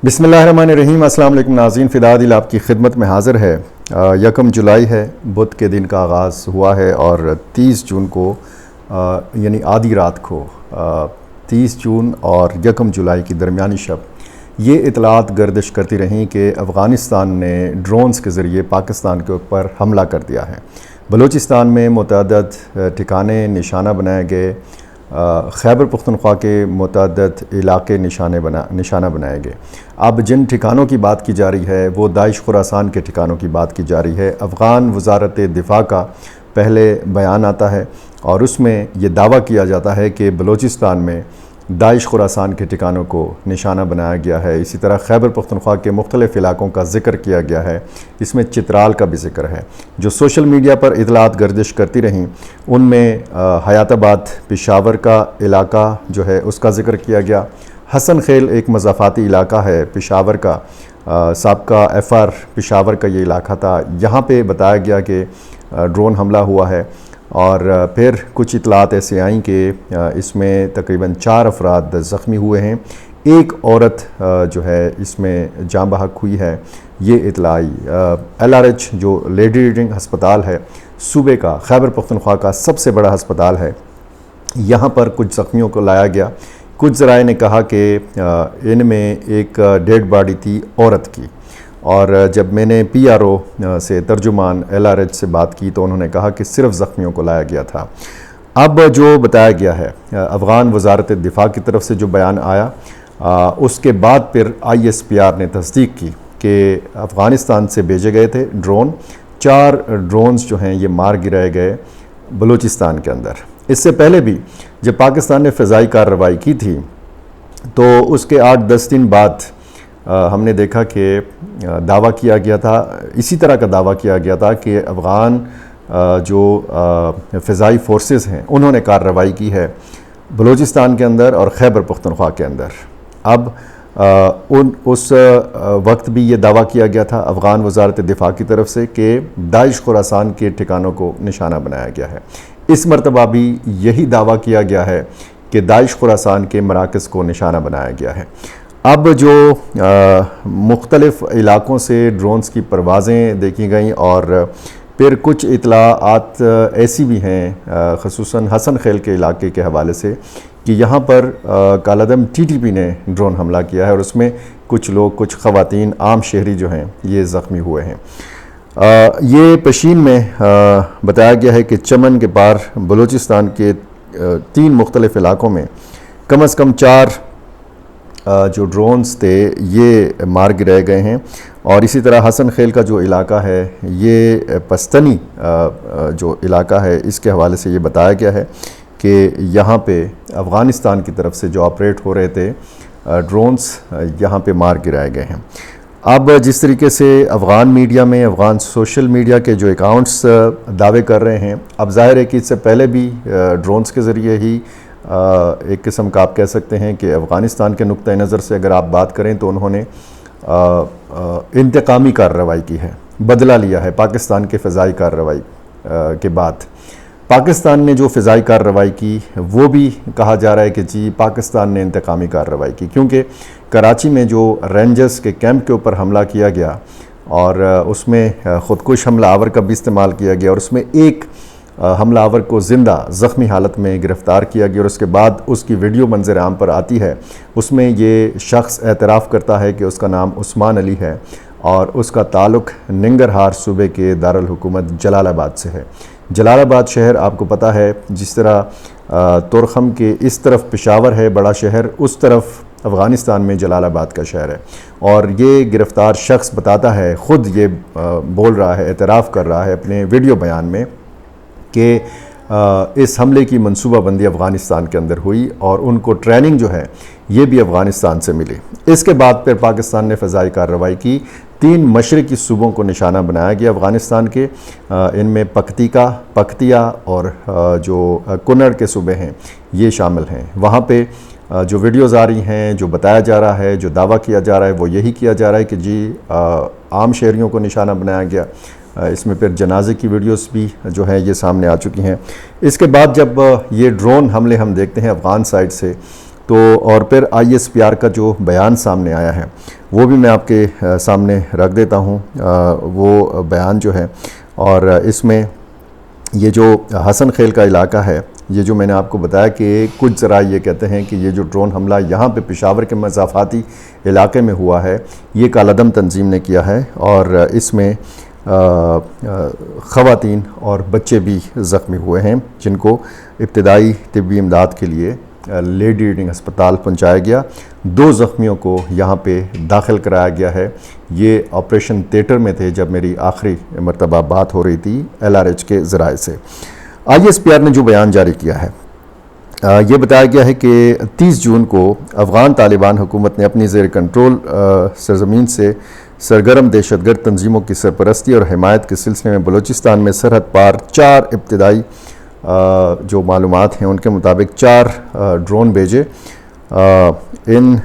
بسم اللہ الرحمن الرحیم۔ السلام علیکم ناظرین، فدا دل آپ کی خدمت میں حاضر ہے۔ 1 جولائی ہے، بدھ کے دن کا آغاز ہوا ہے اور 30 جون کو یعنی آدھی رات کو 30 جون اور 1 جولائی کی درمیانی شب یہ اطلاعات گردش کرتی رہیں کہ افغانستان نے ڈرونز کے ذریعے پاکستان کے اوپر حملہ کر دیا ہے۔ بلوچستان میں متعدد ٹھکانے نشانہ بنائے گئے، خیبر پختونخوا کے متعدد علاقے نشانہ بنائے گئے۔ اب جن ٹھکانوں کی بات کی جا رہی ہے وہ داعش خراسان کے ٹھکانوں کی بات کی جا رہی ہے۔ افغان وزارت دفاع کا پہلے بیان آتا ہے اور اس میں یہ دعویٰ کیا جاتا ہے کہ بلوچستان میں داعش خراسان کے ٹھکانوں کو نشانہ بنایا گیا ہے۔ اسی طرح خیبر پختونخوا کے مختلف علاقوں کا ذکر کیا گیا ہے، اس میں چترال کا بھی ذکر ہے۔ جو سوشل میڈیا پر اطلاعات گردش کرتی رہیں ان میں حیات آباد پشاور کا علاقہ جو ہے اس کا ذکر کیا گیا۔ حسن خیل ایک مضافاتی علاقہ ہے پشاور کا، سابقہ FR پشاور کا یہ علاقہ تھا، یہاں پہ بتایا گیا کہ ڈرون حملہ ہوا ہے۔ اور پھر کچھ اطلاعات ایسے آئیں کہ اس میں تقریباً 4 افراد زخمی ہوئے ہیں، ایک عورت جو ہے اس میں جاں بحق ہوئی ہے، یہ اطلاع آئی۔ LRH جو لیڈی ریڈنگ ہسپتال ہے صوبے کا، خیبر پختونخوا کا سب سے بڑا ہسپتال ہے، یہاں پر کچھ زخمیوں کو لایا گیا۔ کچھ ذرائع نے کہا کہ ان میں ایک ڈیڈ باڈی تھی عورت کی، اور جب میں نے PRO سے ترجمان LRH سے بات کی تو انہوں نے کہا کہ صرف زخمیوں کو لایا گیا تھا۔ اب جو بتایا گیا ہے افغان وزارت دفاع کی طرف سے جو بیان آیا، اس کے بعد پھر ISPR نے تصدیق کی کہ افغانستان سے بھیجے گئے تھے ڈرون، 4 ڈرونز جو ہیں یہ مار گرائے گئے بلوچستان کے اندر۔ اس سے پہلے بھی جب پاکستان نے فضائی کارروائی کی تھی تو اس کے 8-10 دن بعد ہم نے دیکھا کہ دعویٰ کیا گیا تھا، اسی طرح کا دعویٰ کیا گیا تھا کہ افغان جو فضائی فورسز ہیں انہوں نے کارروائی کی ہے بلوچستان کے اندر اور خیبر پختونخوا کے اندر۔ اب اس وقت بھی یہ دعویٰ کیا گیا تھا افغان وزارت دفاع کی طرف سے کہ داعش خراسان کے ٹھکانوں کو نشانہ بنایا گیا ہے۔ اس مرتبہ بھی یہی دعویٰ کیا گیا ہے کہ داعش خراسان کے مراکز کو نشانہ بنایا گیا ہے۔ اب جو مختلف علاقوں سے ڈرونز کی پروازیں دیکھی گئیں اور پھر کچھ اطلاعات ایسی بھی ہیں خصوصاً حسن خیل کے علاقے کے حوالے سے کہ یہاں پر کالعدم TTP نے ڈرون حملہ کیا ہے اور اس میں کچھ لوگ، کچھ خواتین، عام شہری جو ہیں یہ زخمی ہوئے ہیں۔ یہ پشین میں بتایا گیا ہے کہ چمن کے پار بلوچستان کے 3 مختلف علاقوں میں کم از کم 4 جو ڈرونز تھے یہ مار گرائے گئے ہیں۔ اور اسی طرح حسن خیل کا جو علاقہ ہے یہ پستنی جو علاقہ ہے اس کے حوالے سے یہ بتایا گیا ہے کہ یہاں پہ افغانستان کی طرف سے جو آپریٹ ہو رہے تھے ڈرونز یہاں پہ مار گرائے گئے ہیں۔ اب جس طریقے سے افغان میڈیا میں، افغان سوشل میڈیا کے جو اکاؤنٹس دعوے کر رہے ہیں، اب ظاہر ہے کہ اس سے پہلے بھی ڈرونز کے ذریعے ہی ایک قسم کا آپ کہہ سکتے ہیں کہ افغانستان کے نقطہ نظر سے اگر آپ بات کریں تو انہوں نے انتقامی کارروائی کی ہے، بدلہ لیا ہے پاکستان کے فضائی کارروائی کے بعد۔ پاکستان نے جو فضائی کارروائی کی وہ بھی کہا جا رہا ہے کہ جی پاکستان نے انتقامی کارروائی کی، کیونکہ کراچی میں جو رینجرز کے کیمپ کے اوپر حملہ کیا گیا اور اس میں خودکش حملہ آور کا بھی استعمال کیا گیا اور اس میں ایک حملہ آور کو زندہ زخمی حالت میں گرفتار کیا گیا اور اس کے بعد اس کی ویڈیو منظر عام پر آتی ہے، اس میں یہ شخص اعتراف کرتا ہے کہ اس کا نام عثمان علی ہے اور اس کا تعلق ننگرہار صوبے کے دارالحکومت جلال آباد سے ہے۔ جلال آباد شہر آپ کو پتہ ہے جس طرح تورخم کے اس طرف پشاور ہے بڑا شہر، اس طرف افغانستان میں جلال آباد کا شہر ہے، اور یہ گرفتار شخص بتاتا ہے، خود یہ بول رہا ہے، اعتراف کر رہا ہے اپنے ویڈیو بیان میں کہ اس حملے کی منصوبہ بندی افغانستان کے اندر ہوئی اور ان کو ٹریننگ جو ہے یہ بھی افغانستان سے ملی۔ اس کے بعد پھر پاکستان نے فضائی کارروائی کی، 3 مشرقی صوبوں کو نشانہ بنایا گیا افغانستان کے، ان میں پکتیا اور جو کنڑ کے صوبے ہیں یہ شامل ہیں۔ وہاں پہ جو ویڈیوز آ رہی ہیں، جو بتایا جا رہا ہے، جو دعویٰ کیا جا رہا ہے وہ یہی کیا جا رہا ہے کہ جی عام شہریوں کو نشانہ بنایا گیا۔ اس میں پھر جنازے کی ویڈیوز بھی جو ہیں یہ سامنے آ چکی ہیں۔ اس کے بعد جب یہ ڈرون حملے ہم دیکھتے ہیں افغان سائٹ سے تو اور پھر ISPR کا جو بیان سامنے آیا ہے وہ بھی میں آپ کے سامنے رکھ دیتا ہوں، وہ بیان جو ہے، اور اس میں یہ جو حسن خیل کا علاقہ ہے، یہ جو میں نے آپ کو بتایا کہ کچھ ذرائع یہ کہتے ہیں کہ یہ جو ڈرون حملہ یہاں پہ پشاور کے مضافاتی علاقے میں ہوا ہے، یہ کالعدم تنظیم نے کیا ہے، اور اس میں خواتین اور بچے بھی زخمی ہوئے ہیں، جن کو ابتدائی طبی امداد کے لیے لیڈی ریڈنگ ہسپتال پہنچایا گیا۔ 2 زخمیوں کو یہاں پہ داخل کرایا گیا ہے۔ یہ آپریشن تھیٹر میں تھے جب میری آخری مرتبہ بات ہو رہی تھی LRH کے ذرائع سے۔ ISPR نے جو بیان جاری کیا ہے، یہ بتایا گیا ہے کہ 30 جون کو افغان طالبان حکومت نے اپنی زیر کنٹرول سرزمین سے سرگرم دہشت گرد تنظیموں کی سرپرستی اور حمایت کے سلسلے میں بلوچستان میں سرحد پار 4 ابتدائی جو معلومات ہیں ان کے مطابق 4 ڈرون بھیجے۔ ان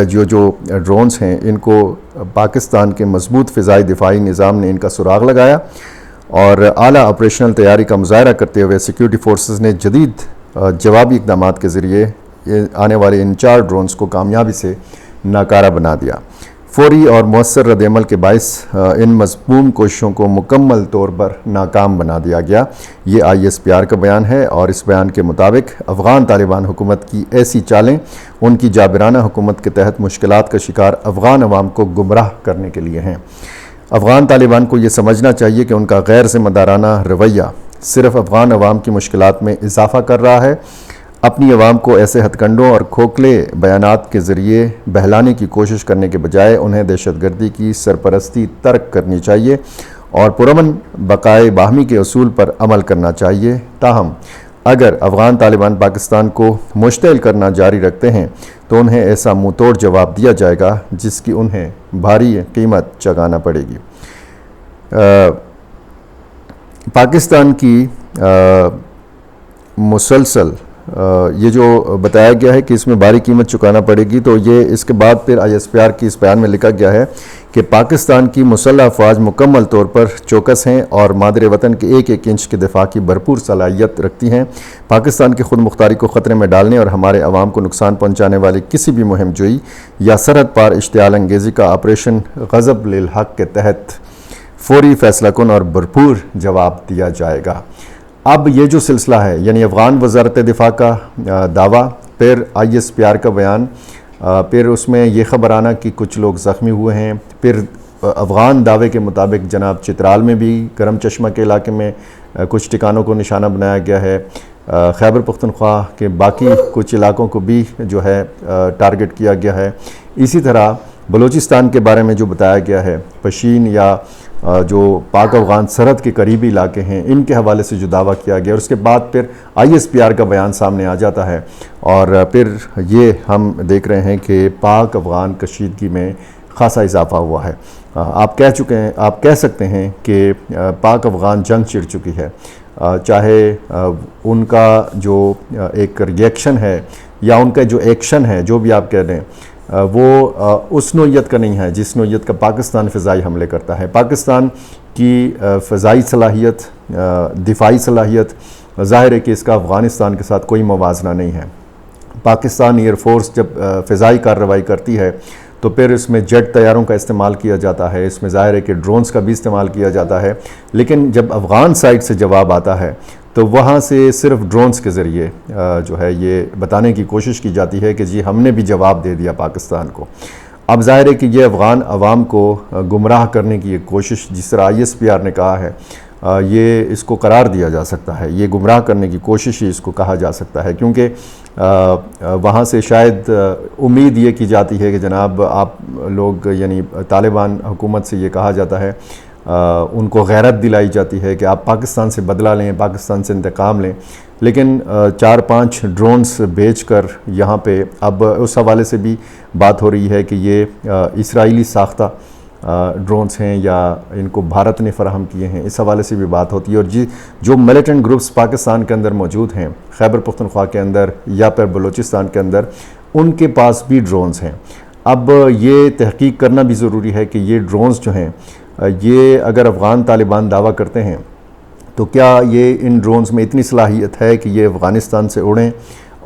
جو ڈرونز ہیں ان کو پاکستان کے مضبوط فضائی دفاعی نظام نے ان کا سراغ لگایا، اور اعلیٰ آپریشنل تیاری کا مظاہرہ کرتے ہوئے سیکیورٹی فورسز نے جدید جوابی اقدامات کے ذریعے آنے والے ان 4 ڈرونز کو کامیابی سے ناکارہ بنا دیا۔ فوری اور مؤثر رد عمل کے باعث ان مذموم کوششوں کو مکمل طور پر ناکام بنا دیا گیا۔ یہ ISPR کا بیان ہے، اور اس بیان کے مطابق افغان طالبان حکومت کی ایسی چالیں ان کی جابرانہ حکومت کے تحت مشکلات کا شکار افغان عوام کو گمراہ کرنے کے لیے ہیں۔ افغان طالبان کو یہ سمجھنا چاہیے کہ ان کا غیر ذمہ دارانہ رویہ صرف افغان عوام کی مشکلات میں اضافہ کر رہا ہے۔ اپنی عوام کو ایسے ہتھ کنڈوں اور کھوکھلے بیانات کے ذریعے بہلانے کی کوشش کرنے کے بجائے انہیں دہشت گردی کی سرپرستی ترک کرنی چاہیے اور پرامن بقائے باہمی کے اصول پر عمل کرنا چاہیے۔ تاہم اگر افغان طالبان پاکستان کو مشتعل کرنا جاری رکھتے ہیں تو انہیں ایسا منہ توڑ جواب دیا جائے گا جس کی انہیں بھاری قیمت چکانا پڑے گی۔ پاکستان کی مسلسل یہ جو بتایا گیا ہے کہ اس میں بھاری قیمت چکانا پڑے گی، تو یہ اس کے بعد پھر ISPR کی اس بیان میں لکھا گیا ہے کہ پاکستان کی مسلح افواج مکمل طور پر چوکس ہیں اور مادر وطن کے ایک ایک انچ کے دفاع کی بھرپور صلاحیت رکھتی ہیں۔ پاکستان کی خود مختاری کو خطرے میں ڈالنے اور ہمارے عوام کو نقصان پہنچانے والی کسی بھی مہم جوئی یا سرحد پار اشتعال انگیزی کا آپریشن غضب للحق کے تحت فوری فیصلہ کن اور بھرپور جواب دیا جائے گا۔ اب یہ جو سلسلہ ہے، یعنی افغان وزارت دفاع کا دعویٰ، پھر ISPR کا بیان، پھر اس میں یہ خبر آنا کہ کچھ لوگ زخمی ہوئے ہیں، پھر افغان دعوے کے مطابق جناب چترال میں بھی گرم چشمہ کے علاقے میں کچھ ٹھکانوں کو نشانہ بنایا گیا ہے، خیبر پختونخوا کے باقی کچھ علاقوں کو بھی جو ہے ٹارگٹ کیا گیا ہے۔ اسی طرح بلوچستان کے بارے میں جو بتایا گیا ہے، پشین یا جو پاک افغان سرحد کے قریبی علاقے ہیں، ان کے حوالے سے جو دعویٰ کیا گیا، اور اس کے بعد پھر ISPR کا بیان سامنے آ جاتا ہے، اور پھر یہ ہم دیکھ رہے ہیں کہ پاک افغان کشیدگی میں خاصا اضافہ ہوا ہے۔ آپ کہہ سکتے ہیں کہ پاک افغان جنگ چھڑ چکی ہے، چاہے ان کا جو ایک ریئیکشن ہے یا ان کا جو ایکشن ہے، جو بھی آپ کہہ رہے ہیں، وہ اس نوعیت کا نہیں ہے جس نوعیت کا پاکستان فضائی حملے کرتا ہے۔ پاکستان کی فضائی صلاحیت، دفاعی صلاحیت، ظاہر ہے کہ اس کا افغانستان کے ساتھ کوئی موازنہ نہیں ہے۔ پاکستان ایئر فورس جب فضائی کارروائی کرتی ہے تو پھر اس میں جیٹ طیاروں کا استعمال کیا جاتا ہے، اس میں ظاہر ہے کہ ڈرونز کا بھی استعمال کیا جاتا ہے، لیکن جب افغان سائٹ سے جواب آتا ہے تو وہاں سے صرف ڈرونز کے ذریعے جو ہے یہ بتانے کی کوشش کی جاتی ہے کہ جی ہم نے بھی جواب دے دیا پاکستان کو۔ اب ظاہر ہے کہ یہ افغان عوام کو گمراہ کرنے کی ایک کوشش، جس طرح ISPR نے کہا ہے، یہ اس کو قرار دیا جا سکتا ہے، یہ گمراہ کرنے کی کوشش ہی اس کو کہا جا سکتا ہے، کیونکہ وہاں سے شاید امید یہ کی جاتی ہے کہ جناب آپ لوگ، یعنی طالبان حکومت سے یہ کہا جاتا ہے، ان کو غیرت دلائی جاتی ہے کہ آپ پاکستان سے بدلہ لیں، پاکستان سے انتقام لیں، لیکن 4-5 ڈرونز بھیج کر یہاں پہ اب اس حوالے سے بھی بات ہو رہی ہے کہ یہ اسرائیلی ساختہ ڈرونز ہیں یا ان کو بھارت نے فراہم کیے ہیں، اس حوالے سے بھی بات ہوتی ہے۔ اور جو ملیٹنٹ گروپس پاکستان کے اندر موجود ہیں، خیبر پختونخوا کے اندر یا پھر بلوچستان کے اندر، ان کے پاس بھی ڈرونز ہیں۔ اب یہ تحقیق کرنا بھی ضروری ہے کہ یہ ڈرونز جو ہیں، یہ اگر افغان طالبان دعویٰ کرتے ہیں تو کیا یہ ان ڈرونز میں اتنی صلاحیت ہے کہ یہ افغانستان سے اڑیں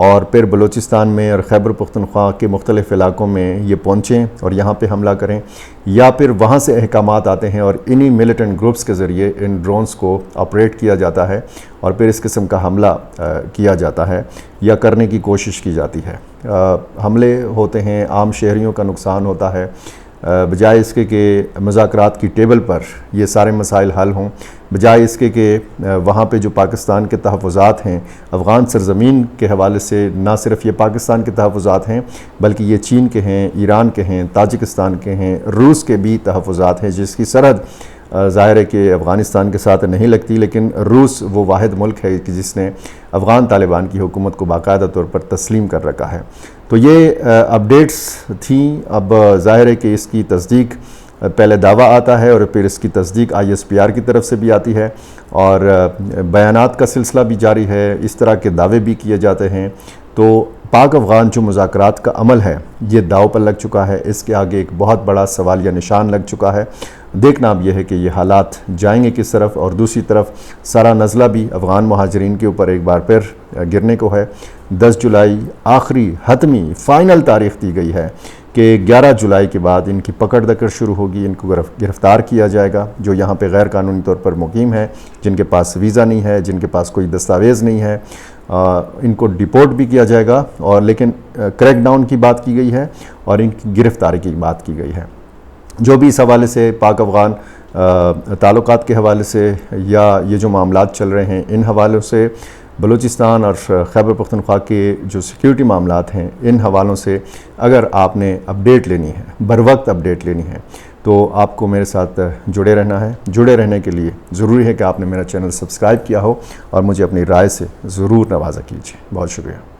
اور پھر بلوچستان میں اور خیبر پختونخوا کے مختلف علاقوں میں یہ پہنچیں اور یہاں پہ حملہ کریں، یا پھر وہاں سے احکامات آتے ہیں اور انہی ملیٹنٹ گروپس کے ذریعے ان ڈرونز کو آپریٹ کیا جاتا ہے اور پھر اس قسم کا حملہ کیا جاتا ہے یا کرنے کی کوشش کی جاتی ہے۔ حملے ہوتے ہیں، عام شہریوں کا نقصان ہوتا ہے، بجائے اس کے کہ مذاکرات کی ٹیبل پر یہ سارے مسائل حل ہوں، بجائے اس کے کہ وہاں پہ جو پاکستان کے تحفظات ہیں افغان سرزمین کے حوالے سے، نہ صرف یہ پاکستان کے تحفظات ہیں بلکہ یہ چین کے ہیں، ایران کے ہیں، تاجکستان کے ہیں، روس کے بھی تحفظات ہیں، جس کی سرحد ظاہر ہے کہ افغانستان کے ساتھ نہیں لگتی، لیکن روس وہ واحد ملک ہے کہ جس نے افغان طالبان کی حکومت کو باقاعدہ طور پر تسلیم کر رکھا ہے۔ تو یہ اپڈیٹس تھیں۔ اب ظاہر ہے کہ اس کی تصدیق پہلے دعویٰ آتا ہے اور پھر اس کی تصدیق ISPR کی طرف سے بھی آتی ہے اور بیانات کا سلسلہ بھی جاری ہے، اس طرح کے دعوے بھی کیے جاتے ہیں۔ تو پاک افغان جو مذاکرات کا عمل ہے یہ داؤ پر لگ چکا ہے، اس کے آگے ایک بہت بڑا سوالیہ نشان لگ چکا ہے۔ دیکھنا اب یہ ہے کہ یہ حالات جائیں گے کس طرف، اور دوسری طرف سارا نزلہ بھی افغان مہاجرین کے اوپر ایک بار پھر گرنے کو ہے۔ 10 جولائی آخری حتمی فائنل تاریخ دی گئی ہے کہ 11 جولائی کے بعد ان کی پکڑ دکڑ شروع ہوگی، ان کو گرفتار کیا جائے گا جو یہاں پہ غیر قانونی طور پر مقیم ہیں، جن کے پاس ویزا نہیں ہے، جن کے پاس کوئی دستاویز نہیں ہے، ان کو ڈیپورٹ بھی کیا جائے گا، اور لیکن کریک ڈاؤن کی بات کی گئی ہے اور ان کی گرفتاری کی بات کی گئی ہے۔ جو بھی اس حوالے سے پاک افغان تعلقات کے حوالے سے یا یہ جو معاملات چل رہے ہیں ان حوالوں سے، بلوچستان اور خیبر پختونخوا کے جو سیکیورٹی معاملات ہیں ان حوالوں سے اگر آپ نے اپڈیٹ لینی ہے، بر وقت اپڈیٹ لینی ہے، تو آپ کو میرے ساتھ جڑے رہنا ہے۔ جڑے رہنے کے لیے ضروری ہے کہ آپ نے میرا چینل سبسکرائب کیا ہو اور مجھے اپنی رائے سے ضرور نوازا کیجیے۔ بہت شکریہ۔